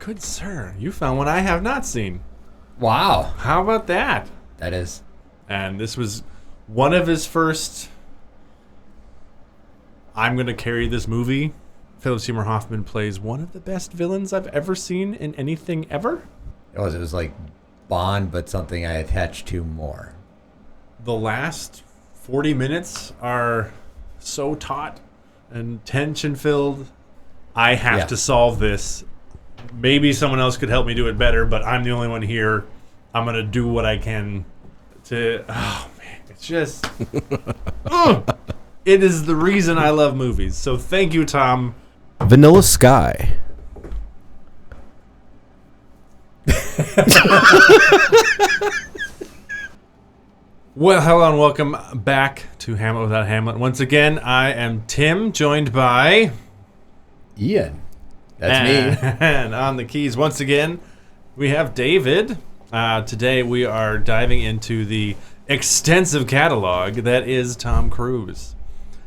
Good sir, you found one I have not seen. Wow. How about that? That is. And this was one of his first. I'm going to carry this movie. Philip Seymour Hoffman plays one of the best villains I've ever seen in anything ever. It was like Bond, but something I attached to more. The last 40 minutes are so taut and tension filled. I have to solve this. Maybe someone else could help me do it better, but I'm the only one here. I'm going to do what I can to... Oh, man. It's just... It is the reason I love movies. So thank you, Tom. Vanilla Sky. Well, hello and welcome back to Hamlet Without Hamlet. Once again, I am Tim, joined by... Ian. That's me. And on the keys, once again, we have David. Today we are diving into the extensive catalog that is Tom Cruise.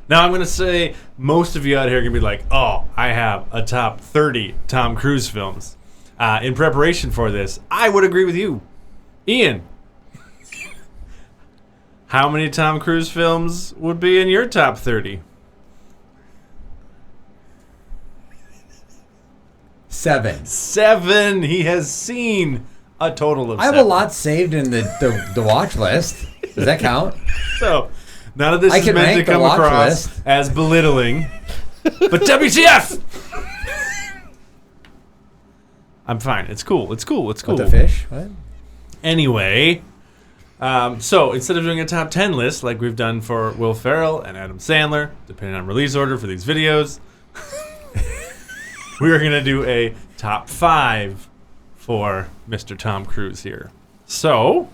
Now, I'm going to say most of you out here are going to be like, oh, I have a top 30 Tom Cruise films. In preparation for this, I would agree with you. Ian, how many Tom Cruise films would be in your top 30? 7. 7. He has seen a total of 7. I have a lot saved in the watch list. Does that count? So, none of this I is can meant to rank the come watch across list. as belittling. But WTF! I'm fine. It's cool. It's cool. It's cool. What, the fish? What? Anyway, so instead of doing a top 10 list like we've done for Will Ferrell and Adam Sandler, depending on release order for these videos, we are going to do a top 5 for Mr. Tom Cruise here. So,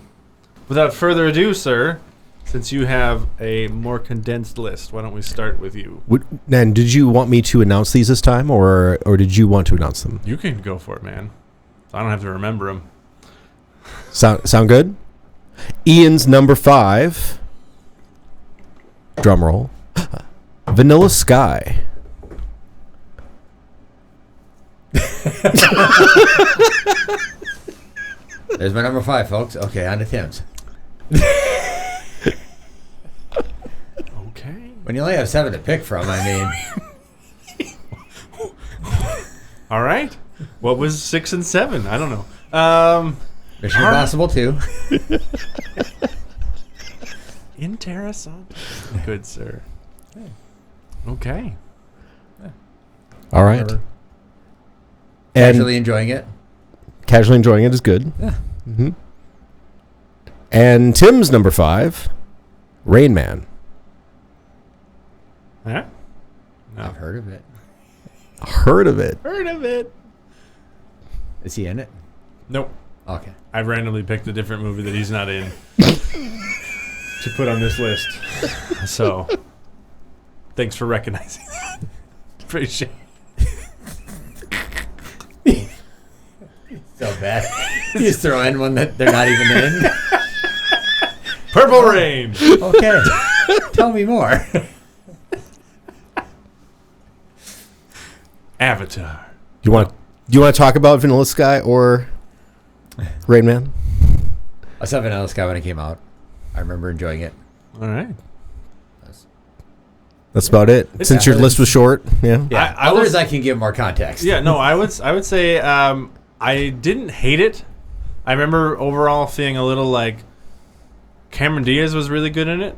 without further ado, sir, since you have a more condensed list, why don't we start with you? And did you want me to announce these this time, or did you want to announce them? You can go for it, man. I don't have to remember them. Sound good? Ian's number 5. Drum roll. Vanilla Sky. There's my number 5, folks. Okay, on to Tim's. Okay. When you only have 7 to pick from, I mean... All right. What was 6 and 7? I don't know. Mission Impossible 2. Interessant. Good, sir. Okay. All right. Whatever. And Actually enjoying it. casually enjoying it is good. Yeah. Mm-hmm. And Tim's number 5. Rain Man. Huh? No. I've heard of it. Heard of it. Heard of it. Is he in it? Nope. Okay. I've randomly picked a different movie that he's not in to put on this list. So, thanks for recognizing that. Appreciate it. So bad. You just throw in one that they're not even in. Purple Rain. Okay. Tell me more. Avatar. You want to talk about Vanilla Sky or Rain Man? I saw Vanilla Sky when it came out. I remember enjoying it. All right. That's about it. Since your list was short, yeah. Yeah. I Others was- I can give more context. Yeah, no, I would say I didn't hate it. I remember overall feeling a little like Cameron Diaz was really good in it.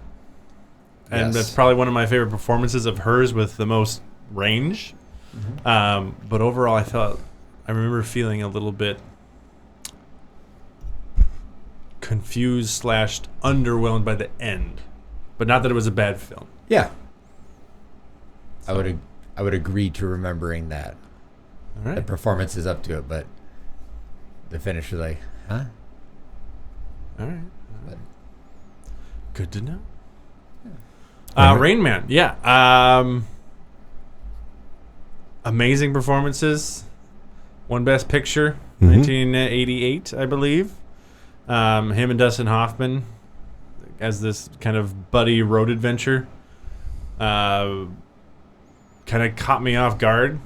And Yes. that's probably one of my favorite performances of hers with the most range. Mm-hmm. But overall, I remember feeling a little bit confused / underwhelmed by the end. But not that it was a bad film. Yeah. I would agree to remembering that. All The right. performance is up to it, but the finish was like, huh? All right. But Good to know. All right. Rain Man, yeah. Amazing performances. Won Best Picture, 1988, I believe. Him and Dustin Hoffman as this kind of buddy road adventure. Kind of caught me off guard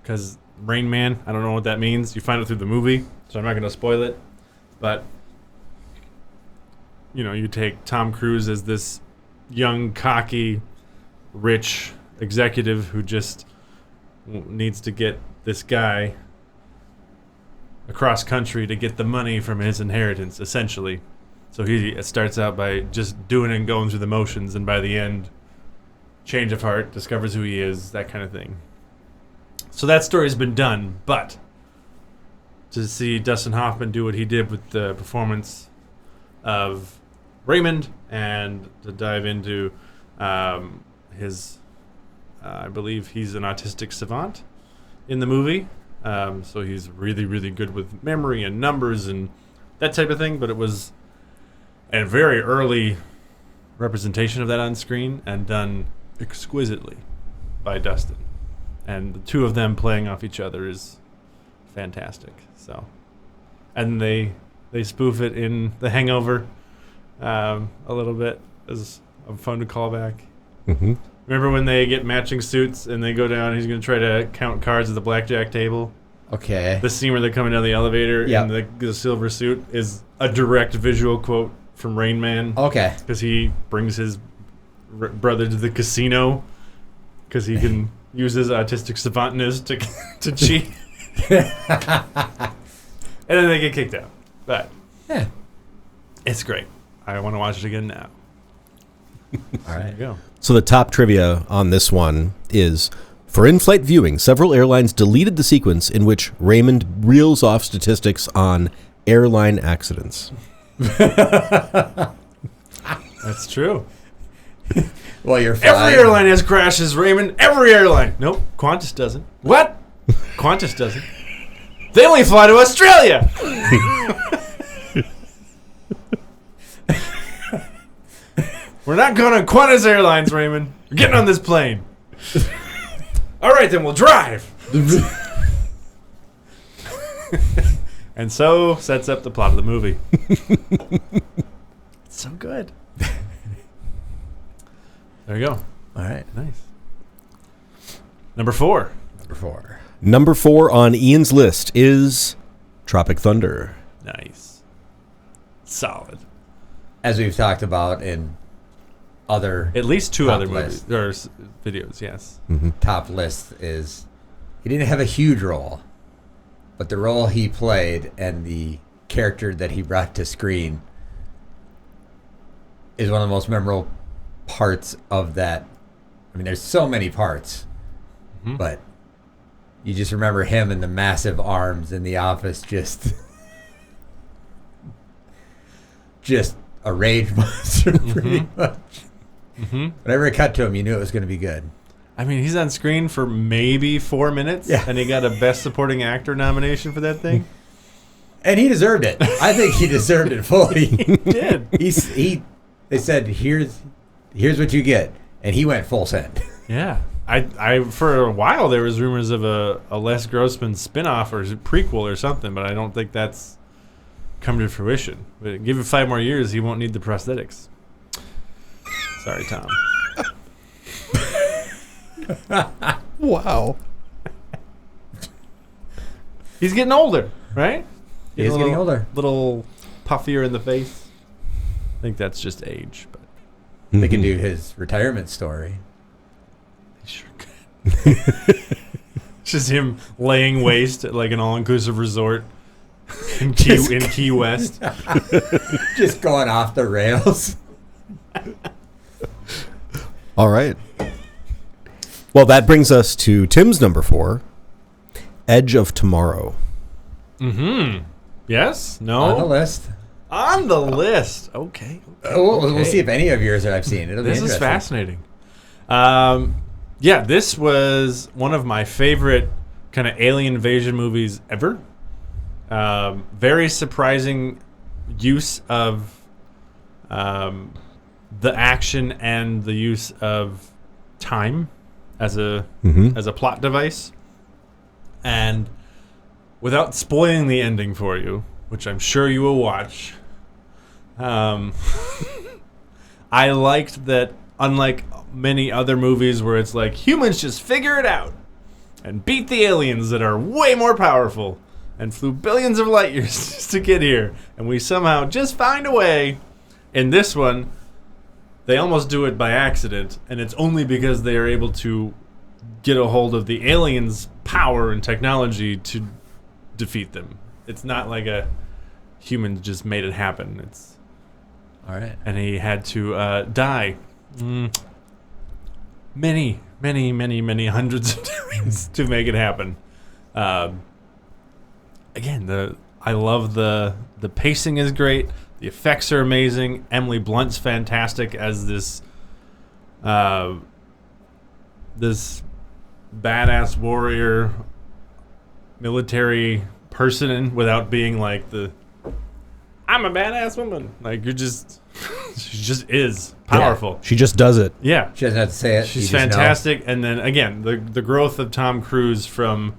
because Rain Man. I don't know what that means. You find it through the movie, so I'm not going to spoil it. But, you take Tom Cruise as this young, cocky, rich executive who just needs to get this guy across country to get the money from his inheritance, essentially. So he starts out by just doing and going through the motions, and by the end, change of heart, discovers who he is, that kind of thing. So that story's been done, but to see Dustin Hoffman do what he did with the performance of Raymond, and to dive into his, I believe he's an autistic savant in the movie. So he's really, really good with memory and numbers and that type of thing. But it was a very early representation of that on screen and done exquisitely by Dustin. And the two of them playing off each other is fantastic. So, and they spoof it in The Hangover a little bit as a fun to call back. Mm-hmm. Remember when they get matching suits and they go down, he's going to try to count cards at the blackjack table? Okay. The scene where they're coming down the elevator Yep. in the silver suit is a direct visual quote from Rain Man. Okay. Because he brings his brother to the casino because he can use his autistic savantness to cheat. And then they get kicked out. But Yeah. it's great. I want to watch it again now. All There right. you go. So the top trivia on this one is, for in-flight viewing, several airlines deleted the sequence in which Raymond reels off statistics on airline accidents. That's true. Well, you're fine. Every airline has crashes, Raymond. Every airline. Nope. Qantas doesn't. What? Qantas doesn't. They only fly to Australia. We're not going on Qantas Airlines, Raymond. We're getting on this plane. All right, then we'll drive. And so sets up the plot of the movie. It's so good. There you go. All right. Nice. Number 4. Number 4. Number 4 on Ian's list is Tropic Thunder. Nice. Solid. As we've talked about in other At least 2 Top other list. movies or videos, yes. top lists, is he didn't have a huge role, but the role he played and the character that he brought to screen is one of the most memorable parts of that. I mean, there's so many parts, but you just remember him and the massive arms in the office, just a rage monster, pretty much. Whenever it cut to him, you knew it was going to be good. I mean, he's on screen for maybe 4 minutes, Yeah. and he got a Best Supporting Actor nomination for that thing. And he deserved it. I think he deserved it fully. He did. They said, here's what you get, and he went full send. Yeah. I for a while there was rumors of a Les Grossman spinoff or prequel or something, but I don't think that's come to fruition. But give it 5 more years, he won't need the prosthetics. Sorry, Tom. Wow. He's getting older, right? He is getting older. Little puffier in the face. I think that's just age, but They can do his retirement story. he sure could. It's just him laying waste at like an all-inclusive resort in Key West. Just going off the rails. All right. Well, that brings us to Tim's number 4, Edge of Tomorrow. Yes? No? On the list. On the list. Okay. We'll see if any of yours that I've seen. It'll be This is interesting. fascinating. Yeah, this was one of my favorite kind of alien invasion movies ever. Very surprising use of the action and the use of time as a plot device. And without spoiling the ending for you, which I'm sure you will watch, I liked that, unlike many other movies where it's like humans just figure it out and beat the aliens that are way more powerful and flew billions of light years just to get here. And we somehow just find a way. In this one, they almost do it by accident, and it's only because they are able to get a hold of the aliens' power and technology to defeat them. It's not like a human just made it happen. It's All right. and he had to die many hundreds of times to make it happen. Again, I love the pacing is great. The effects are amazing. Emily Blunt's fantastic as this this badass warrior military person without being like I'm a badass woman. Like she just is powerful. She just does it. Yeah. She doesn't have to say it. She's you just know. fantastic. And then again, the growth of Tom Cruise from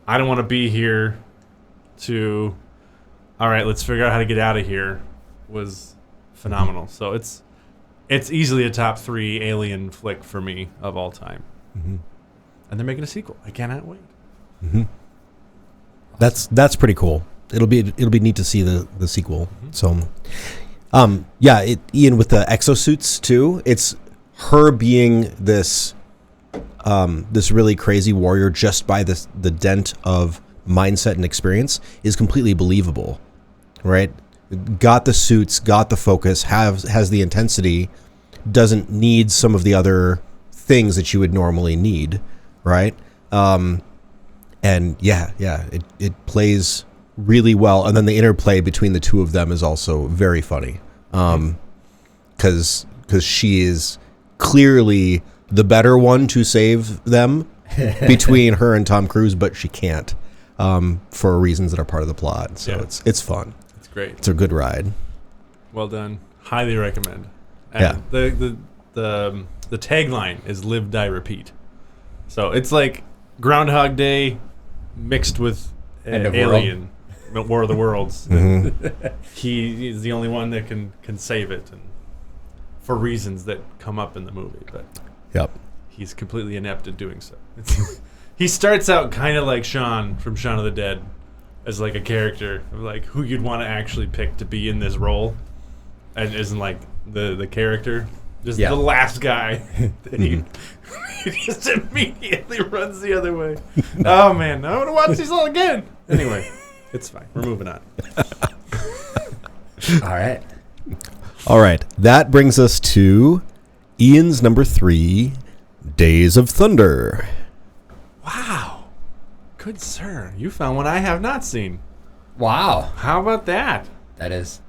I don't want to be here to all right, let's figure out how to get out of here was phenomenal. So it's easily a top 3 alien flick for me of all time. Mm-hmm. And they're making a sequel. I cannot wait. Mm-hmm. That's pretty cool. It'll be neat to see the sequel. So, Ian, with the exosuits too, it's her being this really crazy warrior just by the dent of mindset and experience is completely believable, right? Got the suits, got the focus, has the intensity, doesn't need some of the other things that you would normally need, right? And it plays really well, and then the interplay between the two of them is also very funny, because she is clearly the better one to save them between her and Tom Cruise, but she can't for reasons that are part of the plot. So it's fun. It's great. It's a good ride. Well done. Highly recommend. And the tagline is "Live, Die, Repeat." So it's like Groundhog Day mixed with Alien, War of the Worlds. He is the only one that can save it, and for reasons that come up in the movie. But he's completely inept at doing so. He starts out kind of like Shaun from Shaun of the Dead, as like a character of like who you'd want to actually pick to be in this role, and isn't like the character, just the last guy. That he just immediately runs the other way. Oh man, I want to watch these all again. Anyway, it's fine. We're moving on. All right. That brings us to Ian's number 3, Days of Thunder. Wow. Good sir. You found one I have not seen. Wow. How about that? That is.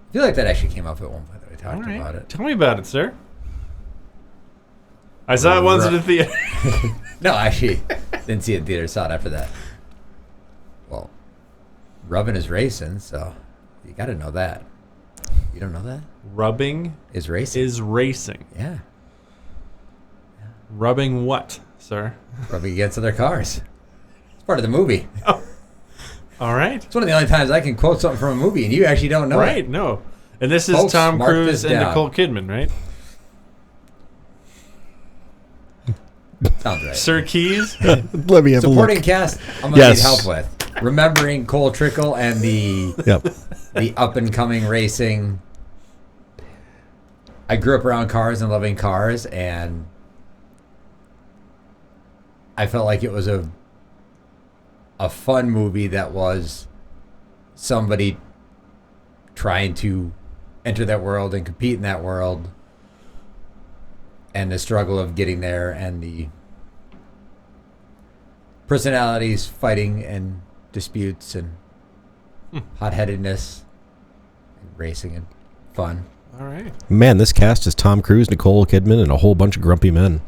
I feel like that actually came up at one point that we talked about it. Tell me about it, sir. I saw it once in the theater. No, actually, didn't see it in theater. Saw it after that. Well, rubbing is racing, so you got to know that. You don't know that? Rubbing is racing. Is racing. Yeah. Rubbing what, sir? Rubbing against other cars. It's part of the movie. Oh. All right. It's one of the only times I can quote something from a movie, and you actually don't know right, it. No. And this is Folks, Tom mark Cruise this and down. Nicole Kidman, right? Sounds right. Sir Keys? Let me have Supporting a look. cast, I'm going to need help with. Remembering Cole Trickle and the up-and-coming racing. I grew up around cars and loving cars, and I felt like it was a fun movie that was somebody trying to enter that world and compete in that world, and the struggle of getting there, and the personalities fighting and disputes and hot-headedness and racing and fun. All right. Man, this cast is Tom Cruise, Nicole Kidman, and a whole bunch of grumpy men.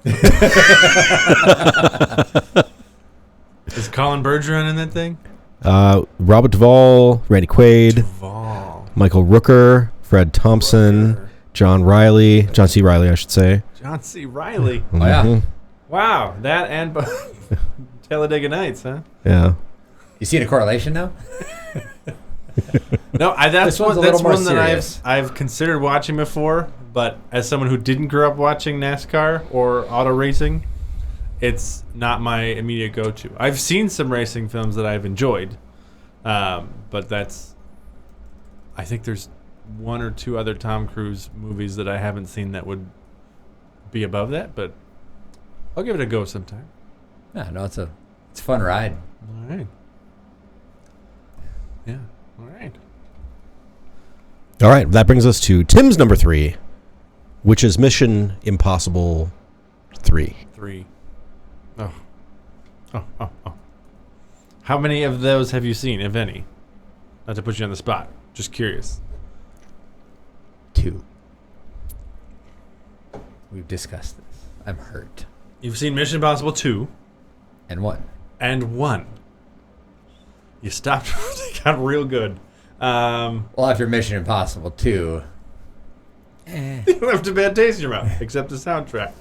Is Colin Bergeron in that thing? Robert Duvall, Randy Quaid, Duvall. Michael Rooker, Fred Thompson, John C. Reilly, I should say. John C. Reilly. Oh, yeah. Wow. That and Talladega Nights, huh? Yeah. You see the correlation now? No, that's This one's one. a That's little more one that serious. I've considered watching before, but as someone who didn't grow up watching NASCAR or auto racing, it's not my immediate go-to. I've seen some racing films that I've enjoyed, but I think there's one or two other Tom Cruise movies that I haven't seen that would be above that, but I'll give it a go sometime. Yeah, no, it's a fun ride. All right. Yeah. All right. All right, that brings us to Tim's number 3, which is Mission Impossible 3. 3. Oh. How many of those have you seen, if any? Not to put you on the spot. Just curious. 2. We've discussed this. I'm hurt. You've seen Mission Impossible 2 And 1. and 1. You stopped. It got real good. Well, after Mission Impossible 2, You left a bad taste in your mouth, except the soundtrack,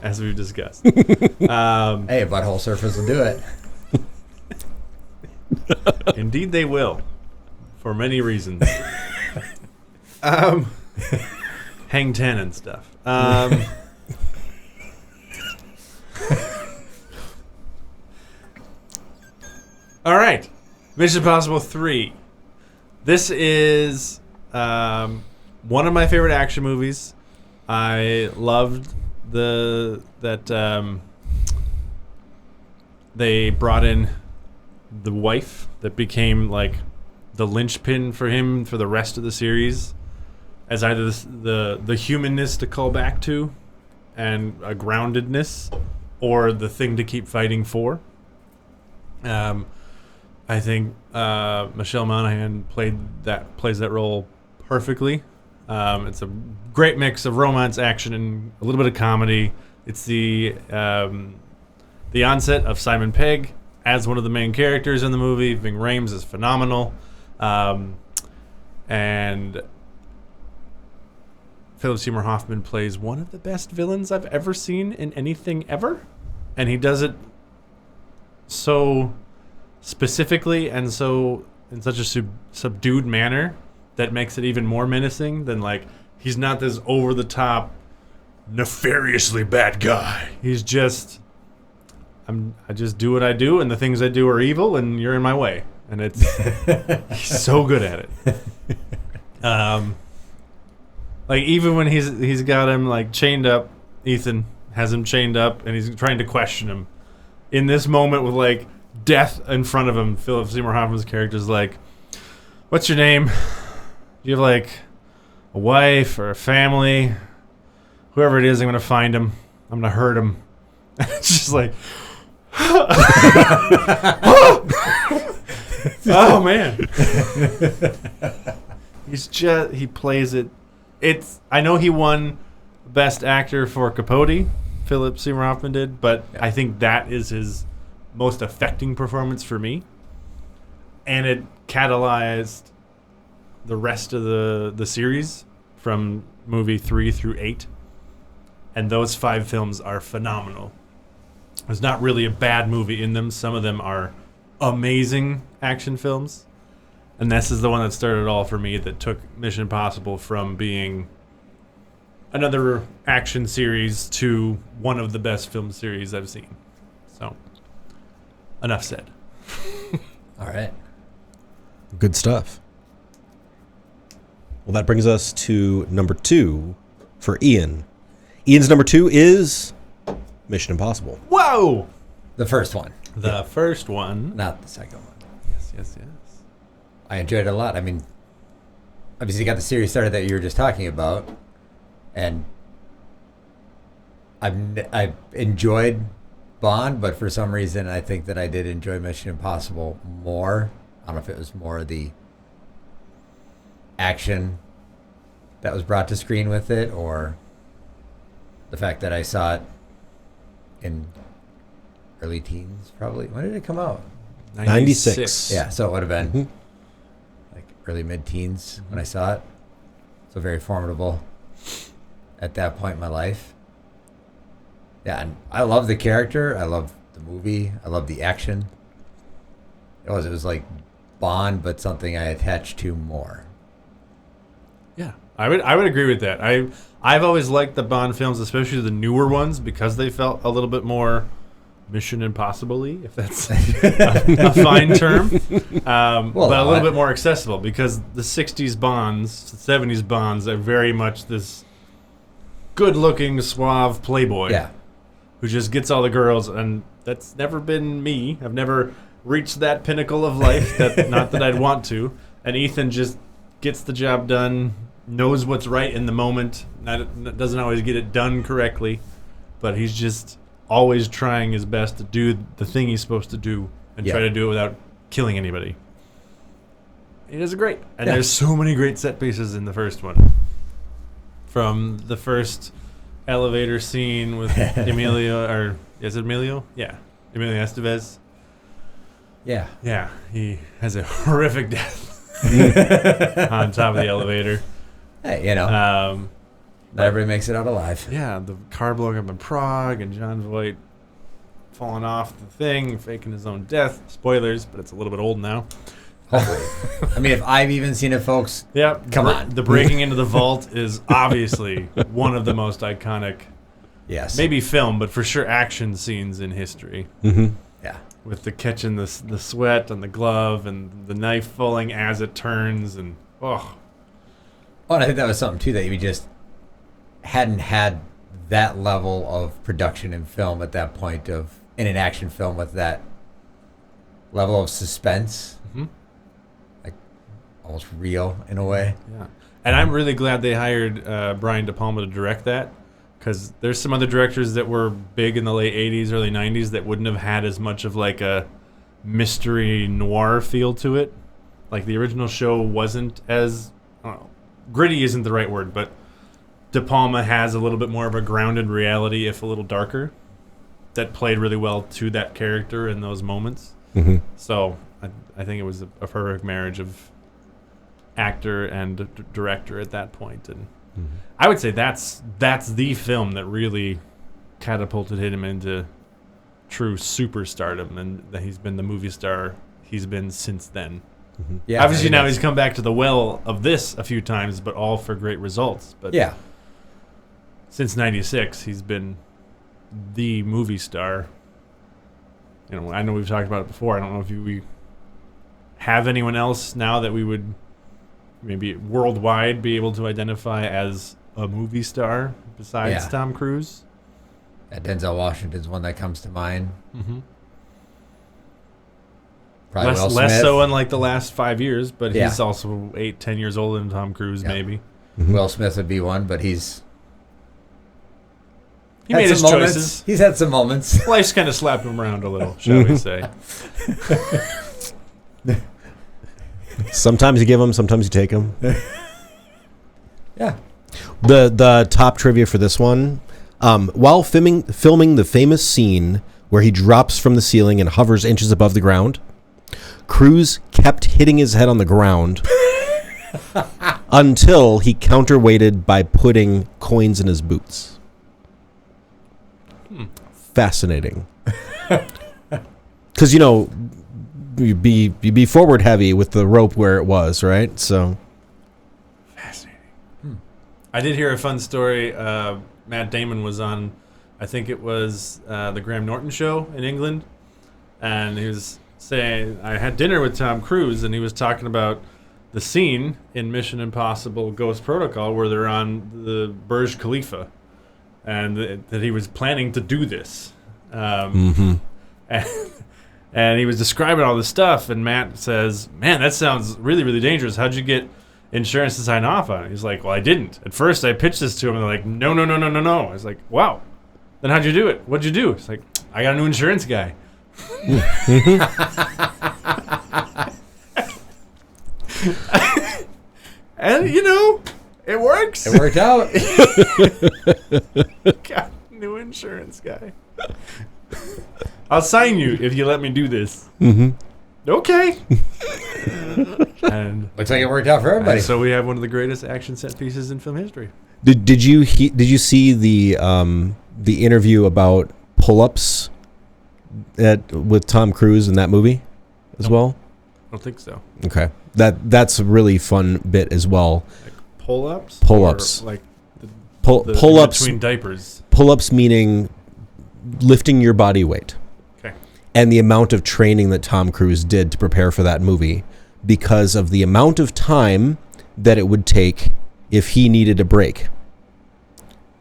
as we've discussed. hey, Butthole Surfers will do it. Indeed, they will, for many reasons. Hang 10 and stuff. All right, Mission Impossible 3. This is one of my favorite action movies. I loved that they brought in the wife that became like the linchpin for him for the rest of the series, as either the humanness to call back to, and a groundedness, or the thing to keep fighting for. I think Michelle Monaghan plays that role perfectly. It's a great mix of romance, action, and a little bit of comedy. It's the onset of Simon Pegg as one of the main characters in the movie. Ving Rhames is phenomenal, and Philip Seymour Hoffman plays one of the best villains I've ever seen in anything ever, and he does it so specifically and so in such a subdued manner that makes it even more menacing than, like, he's not this over the top nefariously bad guy. He's just I just do what I do, and the things I do are evil, and you're in my way. And it's he's so good at it. Like, even when he's got him like chained up, Ethan has him chained up, and he's trying to question him. In this moment with like death in front of him, Philip Seymour Hoffman's character is like, "What's your name? Do you have like a wife or a family? Whoever it is, I'm gonna find him. I'm gonna hurt him." It's just like, oh man. He plays it. I know he won Best Actor for Capote, Philip Seymour Hoffman did, but yeah. I think that is his most affecting performance for me. And it catalyzed the rest of the series from movie 3 through 8. And those 5 films are phenomenal. There's not really a bad movie in them. Some of them are amazing action films. And this is the one that started it all for me, that took Mission Impossible from being another action series to one of the best film series I've seen. So, enough said. All right. Good stuff. Well, that brings us to number 2 for Ian. Ian's number 2 is Mission Impossible. Whoa! The first one. The first one. Not the second one. Yes. I enjoyed it a lot. I mean, obviously you got the series started that you were just talking about, and I've enjoyed Bond, but for some reason I think that I did enjoy Mission Impossible more. I don't know if it was more of the action that was brought to screen with it, or the fact that I saw it in early teens, probably. When did it come out? 96. Yeah, so it would have been like early mid-teens when I saw it. So very formidable at that point in my life. Yeah, and I love the character. I love the movie. I love the action. It was like Bond, but something I attached to more. Yeah, I would agree with that. I've always liked the Bond films, especially the newer ones, because they felt a little bit more Mission Impossible-y, if that's a fine term, but a little bit more accessible because the 60s Bonds, 70s Bonds are very much this good-looking, suave playboy who just gets all the girls, and that's never been me. I've never reached that pinnacle of life, not that I'd want to, and Ethan just gets the job done, knows what's right in the moment, doesn't always get it done correctly, but he's just always trying his best to do the thing he's supposed to do and try to do it without killing anybody. It is great. And there's so many great set pieces in the first one. From the first elevator scene with Emilio, or is it Emilio? Yeah. Emilio Estevez. Yeah. Yeah. He has a horrific death on top of the elevator. Hey, you know. Not everybody makes it out alive. Yeah, the car blowing up in Prague and John Voight falling off the thing, faking his own death. Spoilers, but it's a little bit old now. Hopefully. I mean, if I've even seen it, folks, come on. The breaking into the vault is obviously one of the most iconic, maybe film, but for sure action scenes in history. Mm-hmm. Yeah. With the catching the sweat on the glove and the knife falling as it turns. And and I think that was something, too, that you just hadn't had that level of production in film at that point in an action film with that level of suspense, like almost real in a way. Yeah, and I'm really glad they hired Brian De Palma to direct that, because there's some other directors that were big in the late 80s, early 90s that wouldn't have had as much of like a mystery noir feel to it. Like the original show wasn't as, I don't know, gritty isn't the right word, but De Palma has a little bit more of a grounded reality, if a little darker, that played really well to that character in those moments. Mm-hmm. So I think it was a perfect marriage of actor and director at that point. And I would say that's the film that really catapulted him into true superstardom, and that he's been the movie star he's been since then. Mm-hmm. Yeah, obviously now he's come back to the well of this a few times, but all for great results. But since '96, he's been the movie star. You know, I know we've talked about it before. I don't know if we have anyone else now that we would maybe worldwide be able to identify as a movie star besides Tom Cruise. Denzel Washington's one that comes to mind. Mm-hmm. Probably less so in like the last 5 years, but he's also 8-10 years older than Tom Cruise, maybe. Mm-hmm. Will Smith would be one, but he made his choices. He's had some moments. Life's kind of slapped him around a little, shall we say. Sometimes you give them, sometimes you take them. Yeah. The top trivia for this one, while filming the famous scene where he drops from the ceiling and hovers inches above the ground, Cruise kept hitting his head on the ground until he counterweighted by putting coins in his boots. Fascinating. Because, you'd be forward heavy with the rope where it was, right? So fascinating. I did hear a fun story. Matt Damon was on, I think it was the Graham Norton show in England, and he was saying, I had dinner with Tom Cruise, and he was talking about the scene in Mission Impossible Ghost Protocol where they're on the Burj Khalifa, and that he was planning to do this. And he was describing all this stuff, and Matt says, man, that sounds really, really dangerous. How'd you get insurance to sign off on it? He's like, well, I didn't. At first, I pitched this to him, and they're like, no. I was like, wow. Then how'd you do it? What'd you do? It's like, I got a new insurance guy. And, it works. It worked out. Got a new insurance guy. I'll sign you if you let me do this. Mm-hmm. Okay. And looks like it worked out for everybody. So we have one of the greatest action set pieces in film history. Did you see the interview about pull-ups with Tom Cruise in that movie as well? I don't think so. Okay, that's a really fun bit as well. Like pull-ups. Pull-ups. Or like pull-ups between diapers. Pull-ups meaning lifting your body weight. and the amount of training that Tom Cruise did to prepare for that movie because of the amount of time that it would take if he needed a break.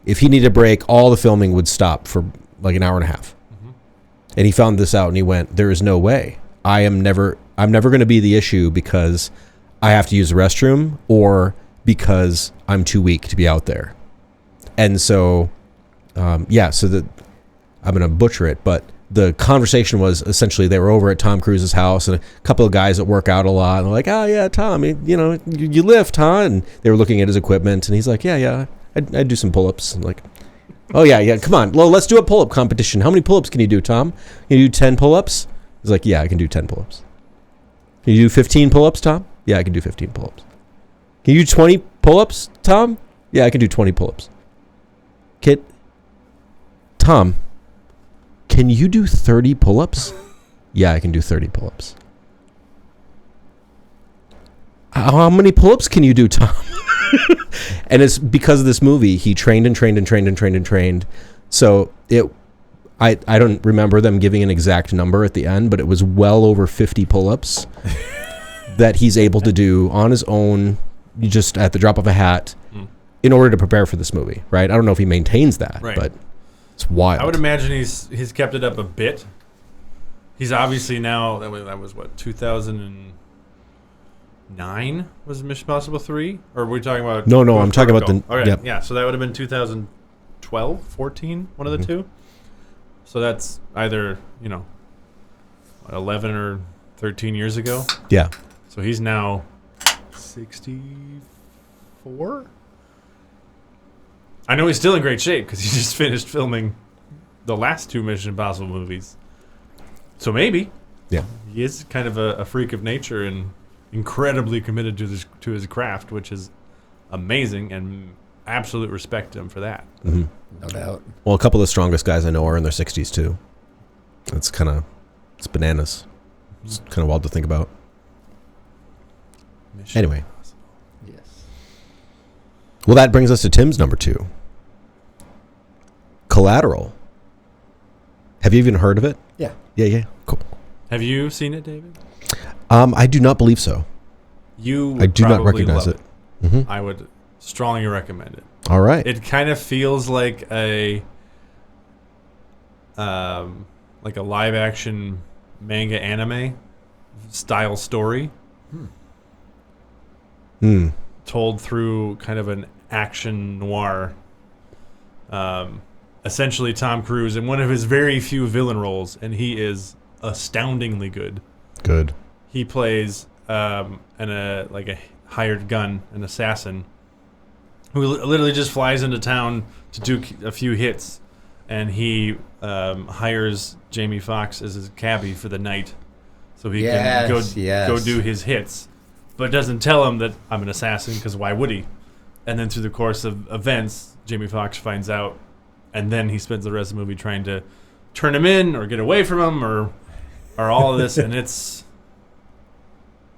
If he needed a break, all the filming would stop for like an hour and a half. Mm-hmm. And he found this out and he went, there is no way. I'm never going to be the issue because I have to use the restroom or because I'm too weak to be out there. And so, so that I'm going to butcher it, but the conversation was essentially they were over at Tom Cruise's house and a couple of guys that work out a lot. And they're like, oh, yeah, Tom, you lift, huh? And they were looking at his equipment and he's like, yeah, I'd do some pull-ups. And like, oh, yeah, come on. Well, let's do a pull-up competition. How many pull-ups can you do, Tom? Can you do 10 pull-ups? He's like, yeah, I can do 10 pull-ups. Can you do 15 pull-ups, Tom? Yeah, I can do 15 pull-ups. Can you do 20 pull-ups, Tom? Yeah, I can do 20 pull-ups. Tom, can you do 30 pull-ups? Yeah, I can do 30 pull-ups. How many pull-ups can you do, Tom? And it's because of this movie, he trained and trained and trained and trained and trained. So I don't remember them giving an exact number at the end, but it was well over 50 pull-ups that he's able to do on his own, just at the drop of a hat, in order to prepare for this movie, right? I don't know if he maintains that, but it's wild. I would imagine he's kept it up a bit. He's obviously now, that was what, 2009 was Mission Impossible 3? Or were we talking about... No, I'm talking about the... Okay, yep. Yeah, so that would have been 2012, 14, one of the two. So that's either, 11 or 13 years ago. Yeah. So he's now 64? I know he's still in great shape because he just finished filming the last two Mission Impossible movies. So maybe. Yeah. He is kind of a freak of nature and incredibly committed to his craft, which is amazing, and absolute respect to him for that. Mm-hmm. No doubt. Well, a couple of the strongest guys I know are in their 60s too. It's bananas. It's kind of wild to think about. Anyway. Yes. Well, that brings us to Tim's number 2. Collateral. Have you even heard of it? Yeah. Yeah. Cool. Have you seen it, David? I do not believe so. I do not recognize it. Mm-hmm. I would strongly recommend it. All right. It kind of feels like a live action manga anime style story. Told through kind of an action noir. Essentially Tom Cruise in one of his very few villain roles, and he is astoundingly good. Good. He plays a hired gun, an assassin, who literally just flies into town to do a few hits, and he hires Jamie Foxx as his cabbie for the night, so he can go do his hits, but doesn't tell him that I'm an assassin, because why would he? And then through the course of events, Jamie Foxx finds out, and then he spends the rest of the movie trying to turn him in or get away from him or all of this, and it's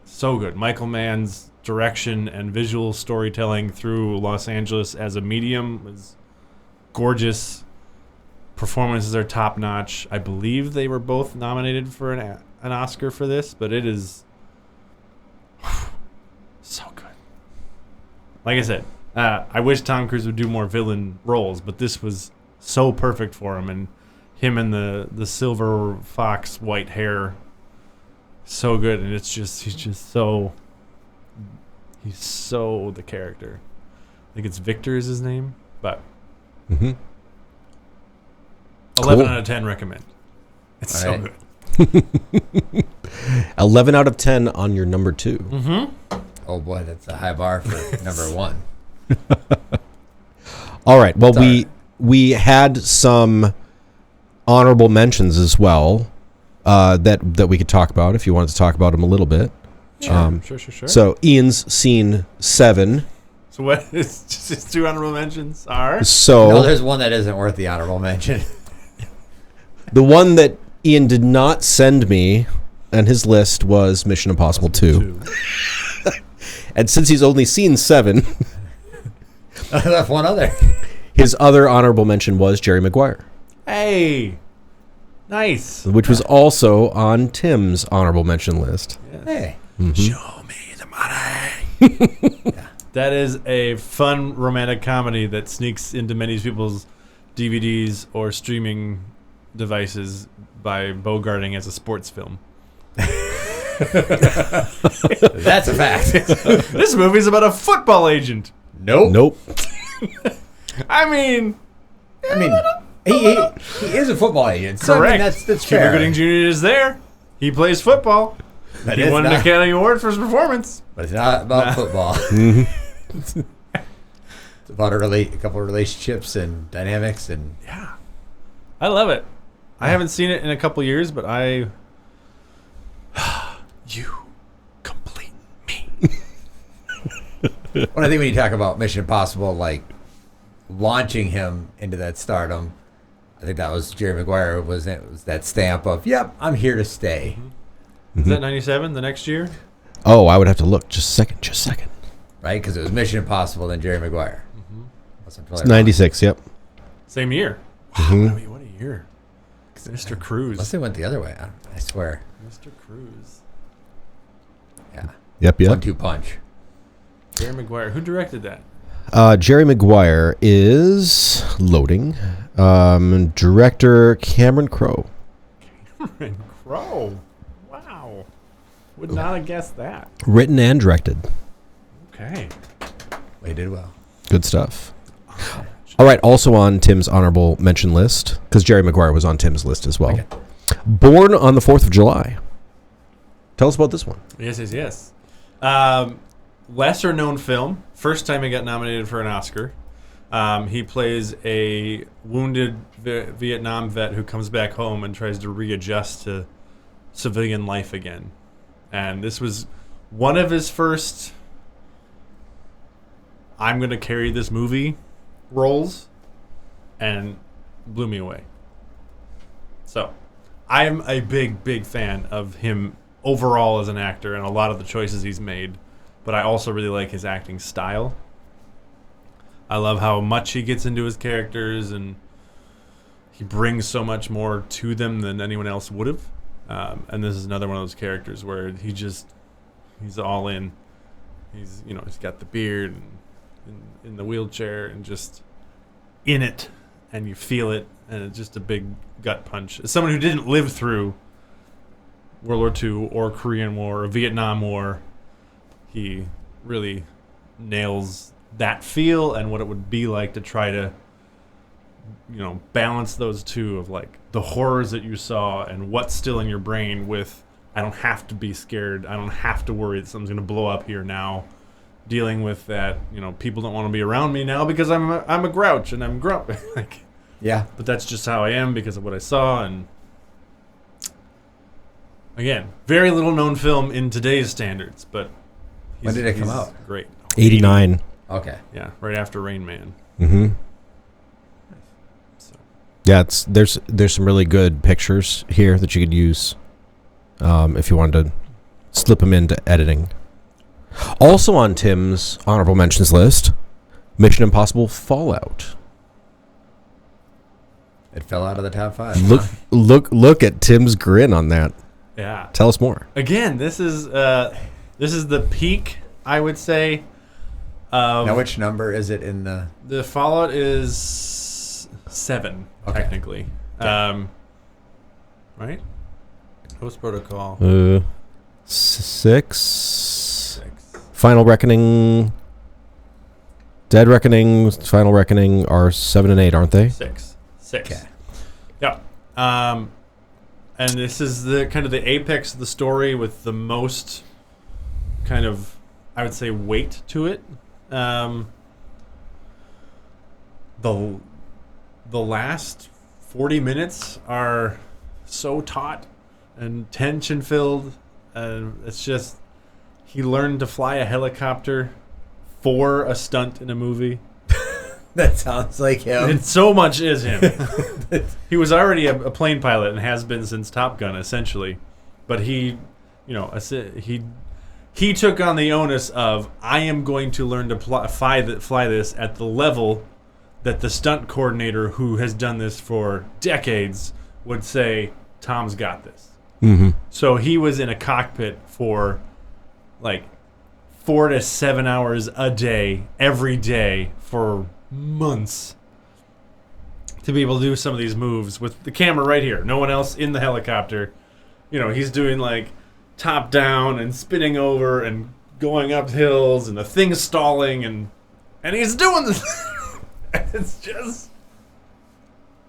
so good. Michael Mann's direction and visual storytelling through Los Angeles as a medium was gorgeous. Performances are top notch. I believe they were both nominated for an Oscar for this, but it is so good. Like I said, I wish Tom Cruise would do more villain roles, but this was so perfect for him, and him and the silver fox white hair, so good. And he's so the character. I think it's Victor is his name, but 11 out of 10 recommend. It's so good. 11 out of 10 on your number 2. Oh boy, that's a high bar for number 1. All right. Well, we had some honorable mentions as well that we could talk about if you wanted to talk about them a little bit. Sure. So Ian's seen 7. So what is just his 2 honorable mentions are? No, there's one that isn't worth the honorable mention. The one that Ian did not send me on his list was Mission Impossible 2. And since he's only seen 7, that's one other. His other honorable mention was Jerry Maguire. Hey, Nice. which was also on Tim's honorable mention list. Yes. Hey. Show me the money. That is a fun romantic comedy that sneaks into many people's DVDs or streaming devices by bogarting as a sports film. That's a fact. This movie's about a football agent. Nope. I mean, he is a football agent. So correct. I mean, that's Cuba fair. Gooding Jr. is there. He plays football. But He it's won an not- Academy Award for his performance. But it's not about football. It's about a couple of relationships and dynamics and Yeah. I love it. I haven't seen it in a couple years, but you complete me. Well, I think when you talk about Mission Impossible, like launching him into that stardom, I think that was Jerry Maguire was that stamp of, yep, I'm here to stay. Is that 97, the next year? Oh, I would have to look. Just a second. Right? Because it was Mission Impossible, then Jerry Maguire. It's 96, yep. Same year. Mhm. Wow, what a year. Mr. Cruz. Unless they went the other way. I swear. Mr. Cruz. Yeah. Yep. 1-2 punch. Jerry Maguire. Who directed that? Jerry Maguire is loading. Director Cameron Crowe. Cameron Crowe. Wow. Would not have guessed that. Written and directed. Okay. They did well. Good stuff. All right, also on Tim's honorable mention list, because Jerry Maguire was on Tim's list as well. Okay. Born on the 4th of July. Tell us about this one. Yes. Lesser known film. First time he got nominated for an Oscar. He plays a wounded Vietnam vet who comes back home and tries to readjust to civilian life again. And this was one of his first I'm going to carry this movie roles, and blew me away. So I'm a big fan of him overall as an actor and a lot of the choices he's made, but I also really like his acting style. I love how much he gets into his characters, and he brings so much more to them than anyone else would have. And this is another one of those characters where he's all in. He's got the beard and in the wheelchair and just in it, and you feel it, and it's just a big gut punch. As someone who didn't live through World War II or Korean War or Vietnam War, he really nails that feel and what it would be like to try to balance those two of like the horrors that you saw and what's still in your brain with I don't have to be scared, I don't have to worry that something's going to blow up here now. Dealing with that, people don't want to be around me now because I'm a grouch and I'm grumpy. Yeah. But that's just how I am because of what I saw. And again, very little known film in today's standards. But When did it come out? Great. 89. Okay. Yeah, right after Rain Man. Mm-hmm. So Yeah, there's some really good pictures here that you could use if you wanted to slip them into editing. Also on Tim's honorable mentions list, Mission Impossible Fallout. It fell out of the top 5. Look at Tim's grin on that. yeah. Tell us more. Again, this is the peak, I would say. Now, which number is it in the... The Fallout is 7, Okay. technically. Right? Post Protocol. 6. 6. Final Reckoning. Dead Reckoning, Final Reckoning are 7 and 8, aren't they? 6. Okay. Yeah. And this is the kind of the apex of the story with the most kind of, I would say, weight to it. The last 40 minutes are so taut and tension filled, and it's just he learned to fly a helicopter for a stunt in a movie. That sounds like him. It so much is him. He was already a plane pilot and has been since Top Gun, essentially. But he took on the onus of, I am going to learn to fly this at the level that the stunt coordinator who has done this for decades would say, Tom's got this. Mm-hmm. So he was in a cockpit for like 4 to 7 hours a day, every day for months to be able to do some of these moves with the camera right here. No one else in the helicopter. You know, he's doing like top down and spinning over and going up hills and the thing's stalling and he's doing this. It's just,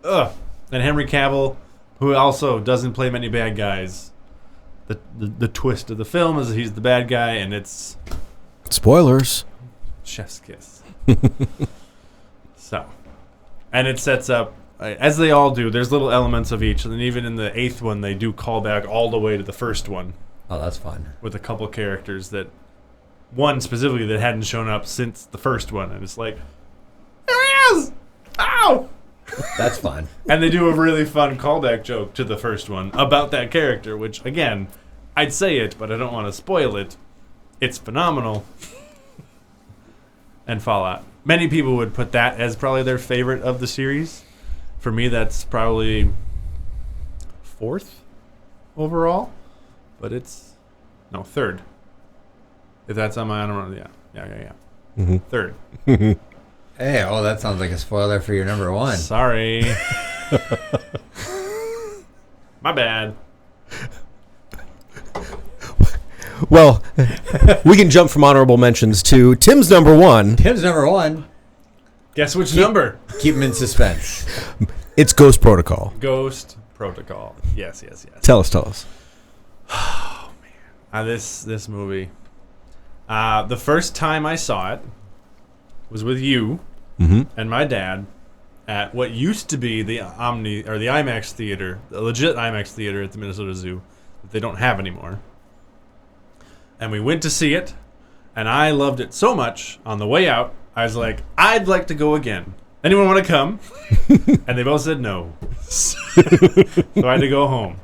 ugh. And Henry Cavill, who also doesn't play many bad guys. The twist of the film is that he's the bad guy, and it's Spoilers. chef's kiss. So, and it sets up, as they all do, there's little elements of each, and even in the 8th one, they do call back all the way to the first one Oh, that's fun. with a couple characters that, one specifically that hadn't shown up since the first one, and it's like, there he is! Ow! That's fun. And they do a really fun callback joke to the first one about that character, which, again, I'd say it, but I don't want to spoil it. It's phenomenal. And Fallout. Many people would put that as probably their favorite of the series. For me, that's probably 4th overall. But it's... No, 3rd. If that's on my... I don't know. Yeah. Mm-hmm. 3rd. Hey, oh, that sounds like a spoiler for your number one. Sorry. My bad. Well, we can jump from honorable mentions to Tim's number one. Tim's number one. Guess which number? Keep him in suspense. It's Ghost Protocol. Ghost Protocol. Yes. Tell us. This movie. The first time I saw it was with you and my dad at what used to be the Omni or the IMAX theater, the legit IMAX theater at the Minnesota Zoo that they don't have anymore. And we went to see it, and I loved it so much. On the way out, I was like, I'd like to go again. Anyone want to come? And they both said no. So I had to go home.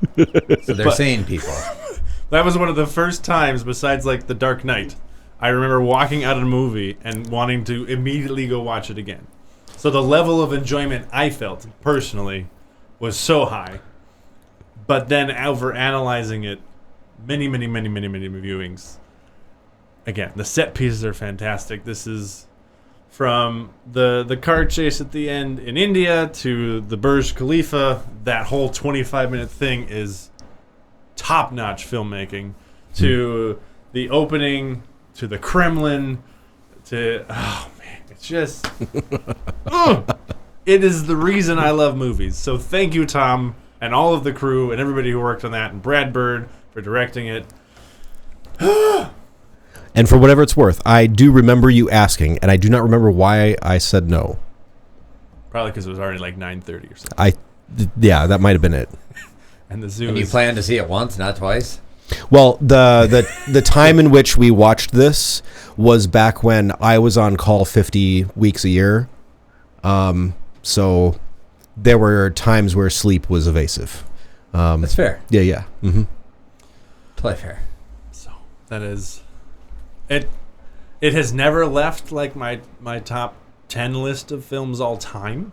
So they're sane people. That was one of the first times, besides like The Dark Knight, I remember walking out of the movie and wanting to immediately go watch it again. So the level of enjoyment I felt, personally, was so high. But then over analyzing it, many viewings. Again, the set pieces are fantastic. This is from the car chase at the end in India to the Burj Khalifa. That whole 25-minute thing is top-notch filmmaking. To the opening, to the Kremlin, to... Oh, man, it's just... It is the reason I love movies. So thank you, Tom, and all of the crew, and everybody who worked on that, and Brad Bird for directing it. And for whatever it's worth, I do remember you asking, and I do not remember why I said no. Probably because it was already like 9:30 or something. Yeah, that might have been it. And the zoo And you is... plan to see it once, not twice? Well, the time in which we watched this was back when I was on call 50 weeks a year. So there were times where sleep was evasive. That's fair. Yeah. Mm-hmm. Play fair. So that is... It has never left like my top 10 list of films all time.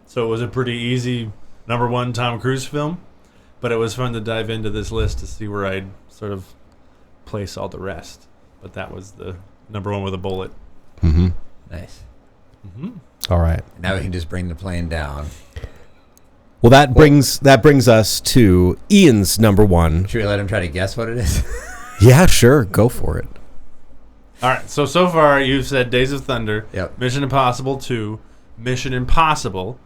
So it was a pretty easy number one Tom Cruise film. But it was fun to dive into this list to see where I'd sort of place all the rest. But that was the number one with a bullet. Mm-hmm. Nice. All right. Now we can just bring the plane down. Well, that brings us to Ian's number one. Should we let him try to guess what it is? Yeah, sure. Go for it. All right. So far you've said Days of Thunder, Yep. Mission Impossible 2, Mission Impossible,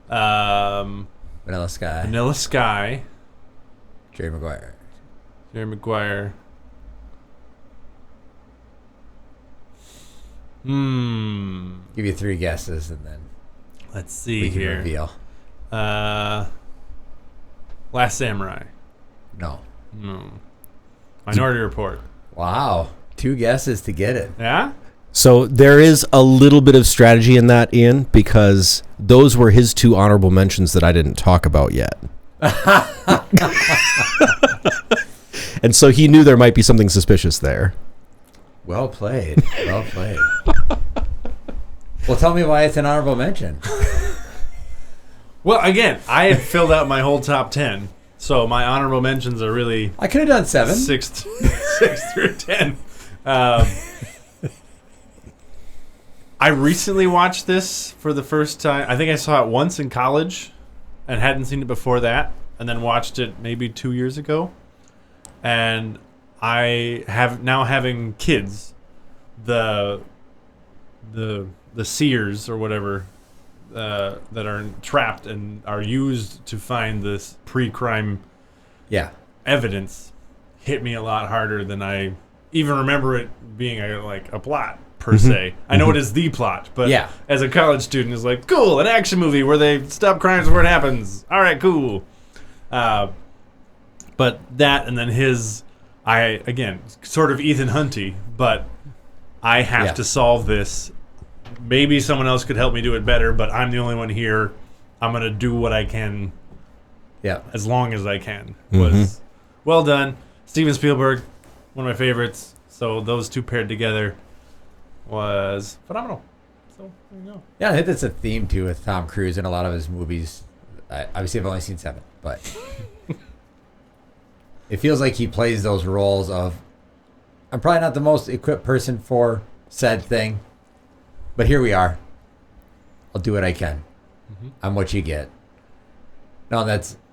Vanilla Sky. Vanilla Sky, Jerry Maguire. Jerry Maguire. Give you 3 guesses and then Let's see we can here. reveal. Last Samurai. No. No. Minority Report. Wow. 2 guesses to get it. Yeah? So there is a little bit of strategy in that, Ian, because those were his 2 honorable mentions that I didn't talk about yet. And so he knew there might be something suspicious there. Well played. Well played. Well, tell me why it's an honorable mention. Well, again, I had filled out my whole top 10, So my honorable mentions are really I could have done 7. 6 through 10. I recently watched this for the first time. I think I saw it once in college and hadn't seen it before that, and then watched it maybe 2 years ago. And I have now having kids, the seers or whatever that are trapped and are used to find this pre-crime Yeah. evidence hit me a lot harder than I even remember it being a plot per se. I know it is the plot, but Yeah. as a college student, it's like, cool, an action movie where they stop crimes before it happens. All right, cool. But that and then again, sort of Ethan Hunty, but I have to solve this. Maybe someone else could help me do it better, but I'm the only one here. I'm going to do what I can Yeah. as long as I can. Was well done. Steven Spielberg, one of my favorites. So those two paired together was phenomenal. So there you go. Yeah, I think that's a theme too with Tom Cruise in a lot of his movies. Obviously, I've only seen 7, but it feels like he plays those roles of, I'm probably not the most equipped person for said thing, but here we are. I'll do what I can. I'm what you get. No,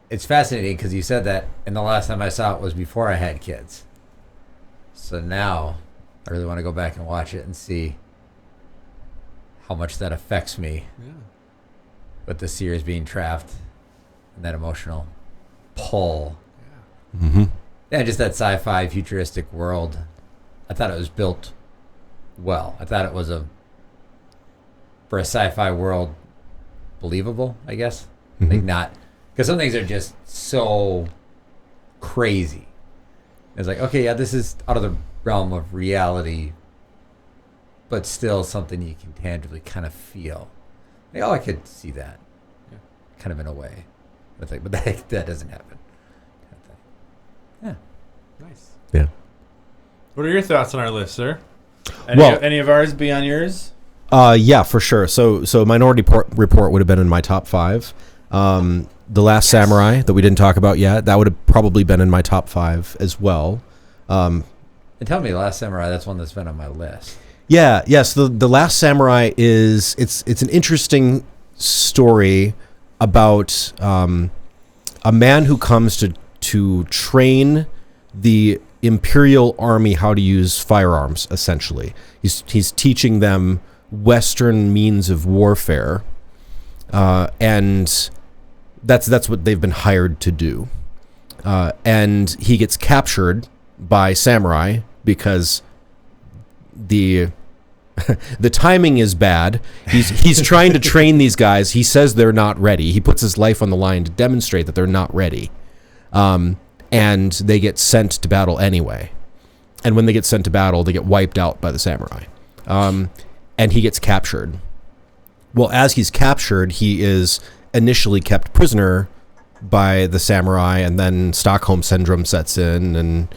it's fascinating because you said that, and the last time I saw it was before I had kids. So now I really want to go back and watch it and see how much that affects me Yeah. with the seers being trapped and that emotional pull. Mm-hmm. Yeah, just that sci-fi futuristic world. I thought it was built well. I thought it was for a sci-fi world, believable, I guess. Like not, because some things are just so crazy. It's like, okay, yeah, this is out of the realm of reality, but still something you can tangibly kind of feel. Like, oh, I could see that, kind of in a way. But that doesn't happen. Yeah. Nice. Yeah. What are your thoughts on our list, sir? Well- Any of ours be on yours? Yeah, for sure. So Minority Report would have been in my top 5. The Last Samurai that we didn't talk about yet, that would have probably been in my top 5 as well. And tell me, Last Samurai, that's one that's been on my list. Yeah, yes. The Last Samurai it's an interesting story about a man who comes to train the Imperial Army how to use firearms. Essentially, he's teaching them Western means of warfare, and that's what they've been hired to do. And he gets captured by samurai because the timing is bad. He's trying to train these guys. He says they're not ready. He puts his life on the line to demonstrate that they're not ready. And they get sent to battle anyway. And when they get sent to battle, they get wiped out by the samurai. And he gets captured. Well, as he's captured, he is initially kept prisoner by the samurai, and then Stockholm syndrome sets in,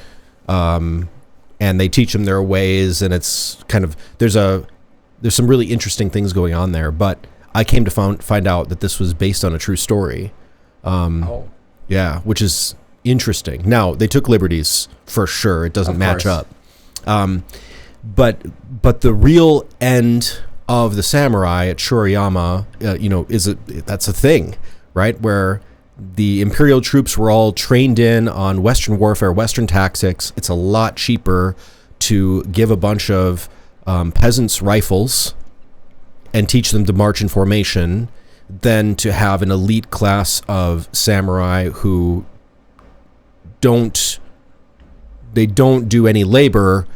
and they teach him their ways, and it's kind of there's some really interesting things going on there. But I came to find out that this was based on a true story. Yeah, which is interesting. Now, they took liberties for sure. It doesn't match up. But the real end of the samurai at Shuriyama, that's a thing, right? Where the Imperial troops were all trained in on Western warfare, Western tactics. It's a lot cheaper to give a bunch of peasants rifles and teach them to march in formation than to have an elite class of samurai who don't do any labor.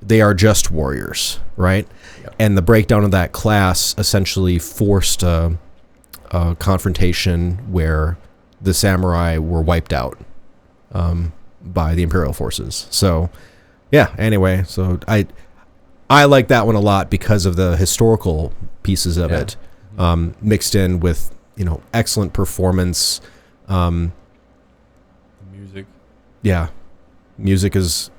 They are just warriors, right? Yep. And the breakdown of that class essentially forced a confrontation where the samurai were wiped out by the Imperial forces. So, yeah. Anyway, so I like that one a lot because of the historical pieces of it, mixed in with excellent performance. Music. Yeah, music is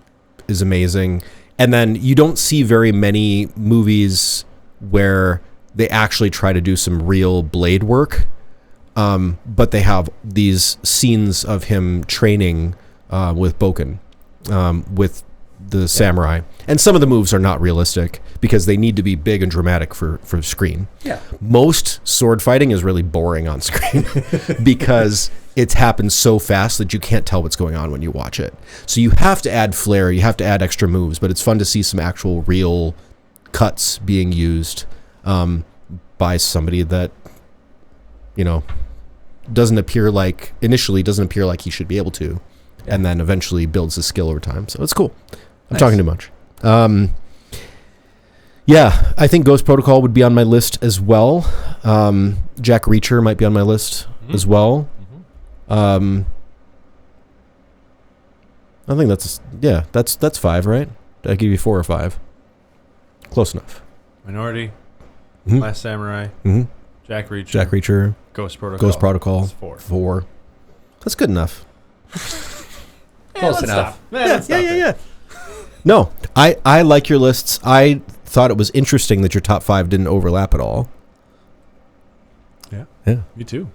amazing. And then you don't see very many movies where they actually try to do some real blade work. But they have these scenes of him training with Boken, with the samurai. And some of the moves are not realistic because they need to be big and dramatic for screen. Yeah. Most sword fighting is really boring on screen because it happens so fast that you can't tell what's going on when you watch it. So you have to add flair, you have to add extra moves, but it's fun to see some actual real cuts being used by somebody that, initially doesn't appear like he should be able to, and then eventually builds his skill over time. So it's cool. I'm talking too much. Yeah, I think Ghost Protocol would be on my list as well. Jack Reacher might be on my list as well. I think that's 5, right? Did I give you 4 or 5? Close enough. Minority, Mhm. Last Samurai, Mhm. Jack Reacher, Jack Reacher, Ghost Protocol. Ghost Protocol. That's 4. 4. That's good enough. Close enough. Yeah. No, I like your lists. I thought it was interesting that your top 5 didn't overlap at all. Yeah. Yeah. Me too.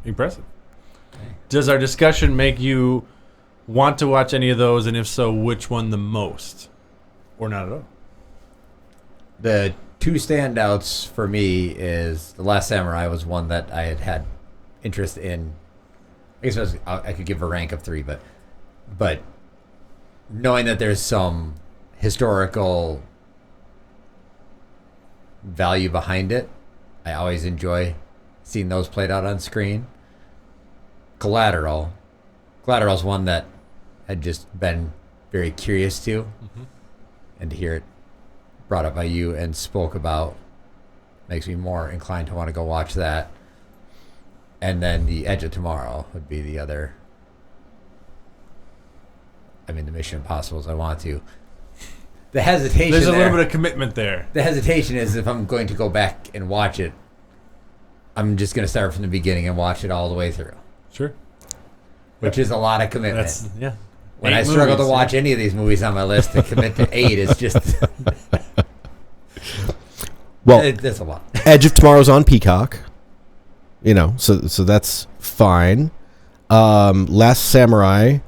Impressive. Does our discussion make you want to watch any of those, and if so, which one the most? Or not at all? The 2 standouts for me is The Last Samurai was one that I had interest in. I guess I could give a rank of 3, but knowing that there's some historical value behind it, I always enjoy seeing those played out on screen. Collateral's one that I'd just been very curious to, and to hear it brought up by you and spoke about makes me more inclined to want to go watch that. And then The Edge of Tomorrow would be the other. I mean, the Mission Impossibles I want to. The hesitation There's a little bit of commitment there. The hesitation is if I'm going to go back and watch it, I'm just going to start from the beginning and watch it all the way through. Sure. Which is a lot of commitment. That's, yeah. When 8 I struggle movies, to watch any of these movies on my list, to commit to 8 is just... Well, that's a lot. Edge of Tomorrow's on Peacock. So that's fine. Last Samurai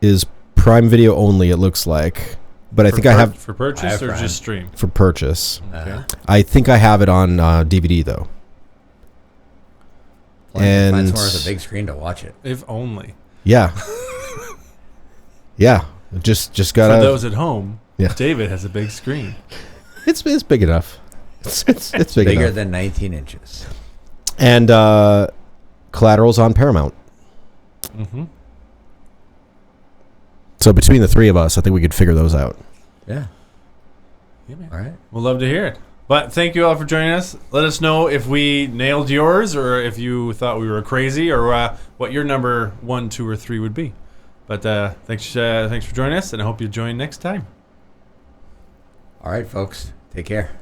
is Prime Video only, it looks like. But I think I have for purchase or Prime. just stream. for purchase. Okay. I think I have it on DVD though. And And somewhere with a big screen to watch it. If only. yeah, yeah. Just For gotta. those at home, Yeah. David has a big screen. It's big enough. It's big Bigger enough. than 19 inches. And Collateral's on Paramount. Mm-hmm. So between the 3 of us, I think we could figure those out. Yeah. Yeah, man. All right. We'll love to hear it. But thank you all for joining us. Let us know if we nailed yours or if you thought we were crazy or what your number 1, 2, or 3 would be. But thanks for joining us, and I hope you join next time. All right, folks. Take care.